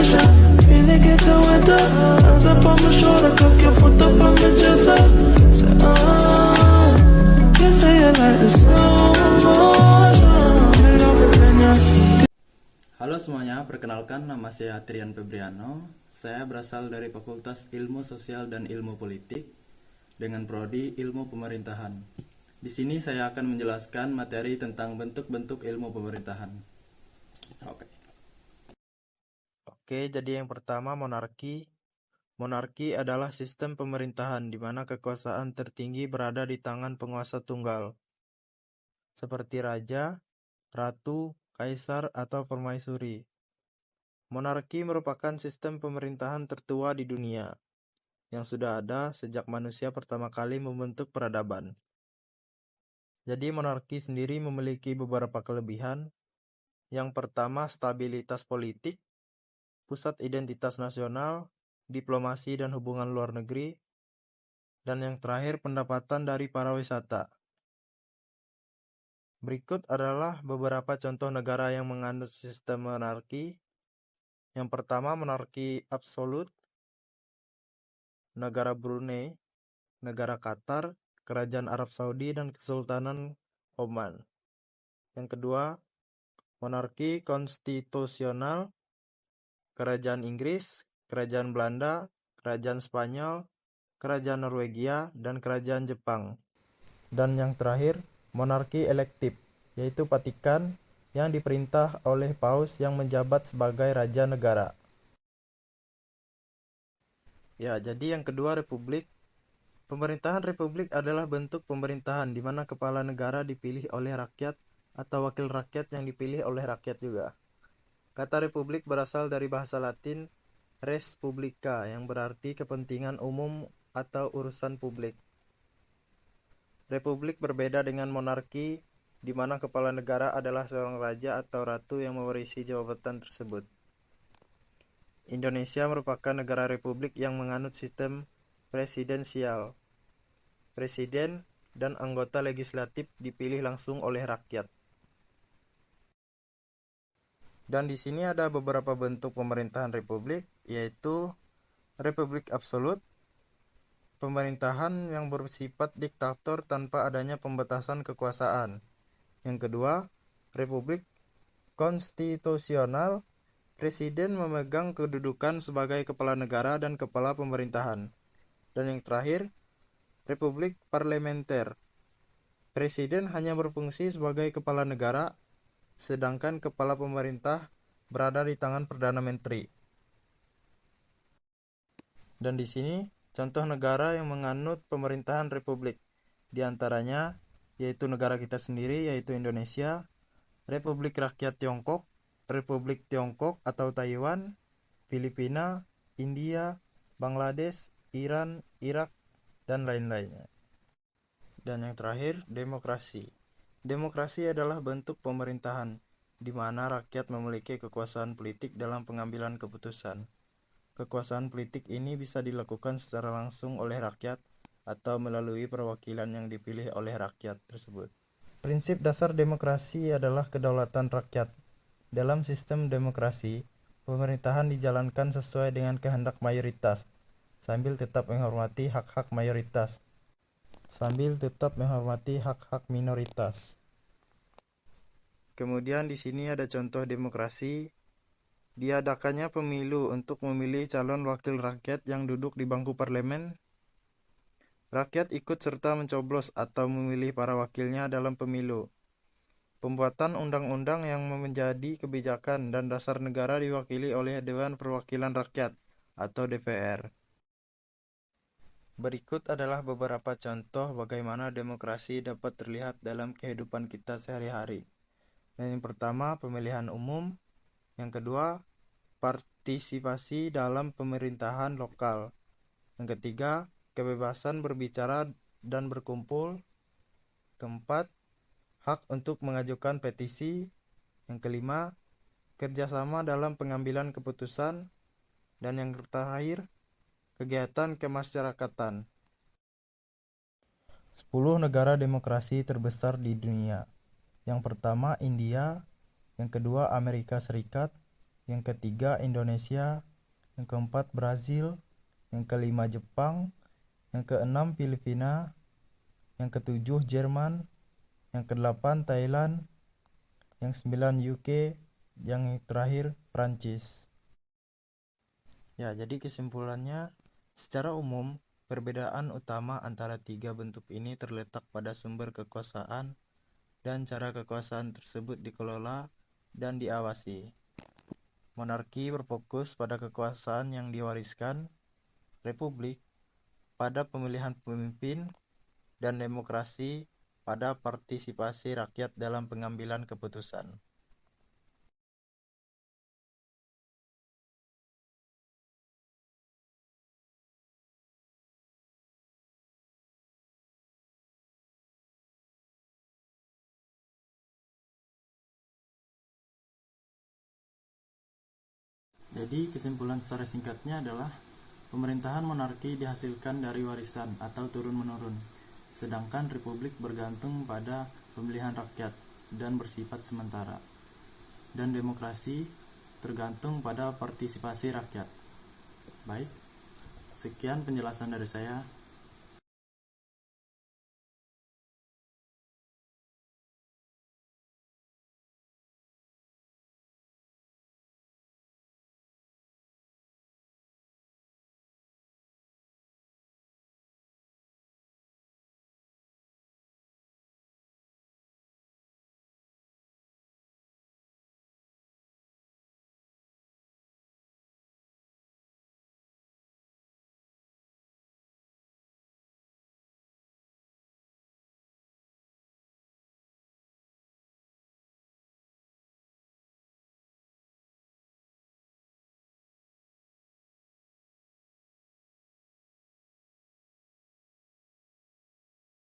عشان فيني كده وده أنا بعمل شعورك كيف وانت بعمل جزاء كده يا Halo semuanya, perkenalkan nama saya Trian Febriano. Saya berasal dari Fakultas Ilmu Sosial dan Ilmu Politik dengan prodi Ilmu Pemerintahan. Di sini saya akan menjelaskan materi tentang bentuk-bentuk ilmu pemerintahan. Oke, jadi yang pertama monarki. Monarki adalah sistem pemerintahan di mana kekuasaan tertinggi berada di tangan penguasa tunggal, seperti raja, ratu, kaisar, atau permaisuri. Monarki merupakan sistem pemerintahan tertua di dunia, yang sudah ada sejak manusia pertama kali membentuk peradaban. Jadi monarki sendiri memiliki beberapa kelebihan. Yang pertama, stabilitas politik, pusat identitas nasional, diplomasi dan hubungan luar negeri, dan yang terakhir pendapatan dari para wisata. Berikut adalah beberapa contoh negara yang menganut sistem monarki. Yang pertama, monarki absolut, negara Brunei, negara Qatar, Kerajaan Arab Saudi, dan Kesultanan Oman. Yang kedua, monarki konstitusional, Kerajaan Inggris, Kerajaan Belanda, Kerajaan Spanyol, Kerajaan Norwegia, dan Kerajaan Jepang. Dan yang terakhir, monarki elektif, yaitu Vatikan yang diperintah oleh Paus yang menjabat sebagai Raja Negara. Ya, jadi yang kedua, republik. Pemerintahan republik adalah bentuk pemerintahan di mana kepala negara dipilih oleh rakyat atau wakil rakyat yang dipilih oleh rakyat juga. Kata republik berasal dari bahasa Latin res publica yang berarti kepentingan umum atau urusan publik. Republik berbeda dengan monarki di mana kepala negara adalah seorang raja atau ratu yang mewarisi jabatan tersebut. Indonesia merupakan negara republik yang menganut sistem presidensial. Presiden dan anggota legislatif dipilih langsung oleh rakyat. Dan di sini ada beberapa bentuk pemerintahan republik, yaitu republik absolut, pemerintahan yang bersifat diktator tanpa adanya pembatasan kekuasaan. Yang kedua, republik konstitusional, presiden memegang kedudukan sebagai kepala negara dan kepala pemerintahan. Dan yang terakhir, republik parlementer, presiden hanya berfungsi sebagai kepala negara, sedangkan kepala pemerintah berada di tangan Perdana Menteri. Dan di sini contoh negara yang menganut pemerintahan republik, di antaranya yaitu negara kita sendiri, yaitu Indonesia, Republik Rakyat Tiongkok, Republik Tiongkok atau Taiwan, Filipina, India, Bangladesh, Iran, Irak, dan lain-lainnya. Dan yang terakhir, demokrasi. Demokrasi adalah bentuk pemerintahan di mana rakyat memiliki kekuasaan politik dalam pengambilan keputusan. Kekuasaan politik ini bisa dilakukan secara langsung oleh rakyat atau melalui perwakilan yang dipilih oleh rakyat tersebut. Prinsip dasar demokrasi adalah kedaulatan rakyat. Dalam sistem demokrasi, pemerintahan dijalankan sesuai dengan kehendak mayoritas, sambil tetap menghormati hak-hak minoritas. Kemudian di sini ada contoh demokrasi. Diadakannya pemilu untuk memilih calon wakil rakyat yang duduk di bangku parlemen. Rakyat ikut serta mencoblos atau memilih para wakilnya dalam pemilu. Pembuatan undang-undang yang menjadi kebijakan dan dasar negara diwakili oleh Dewan Perwakilan Rakyat atau DPR. Berikut adalah beberapa contoh bagaimana demokrasi dapat terlihat dalam kehidupan kita sehari-hari. Yang pertama, pemilihan umum. Yang kedua, partisipasi dalam pemerintahan lokal. Yang ketiga, kebebasan berbicara dan berkumpul. Keempat, hak untuk mengajukan petisi. Yang kelima, kerjasama dalam pengambilan keputusan. Dan yang terakhir, kegiatan kemasyarakatan. 10 negara demokrasi terbesar di dunia. Yang pertama, India. Yang kedua, Amerika Serikat. yang ketiga Indonesia, yang keempat Brazil, yang kelima Jepang, yang keenam Filipina, yang ketujuh Jerman, yang kedelapan Thailand, yang sembilan UK, yang terakhir Prancis. Ya, jadi kesimpulannya, secara umum, perbedaan utama antara tiga bentuk ini terletak pada sumber kekuasaan dan cara kekuasaan tersebut dikelola dan diawasi. Monarki berfokus pada kekuasaan yang diwariskan, republik pada pemilihan pemimpin, dan demokrasi pada partisipasi rakyat dalam pengambilan keputusan. Jadi kesimpulan secara singkatnya adalah pemerintahan monarki dihasilkan dari warisan atau turun-menurun, sedangkan republik bergantung pada pemilihan rakyat dan bersifat sementara, dan demokrasi tergantung pada partisipasi rakyat. Baik, sekian penjelasan dari saya.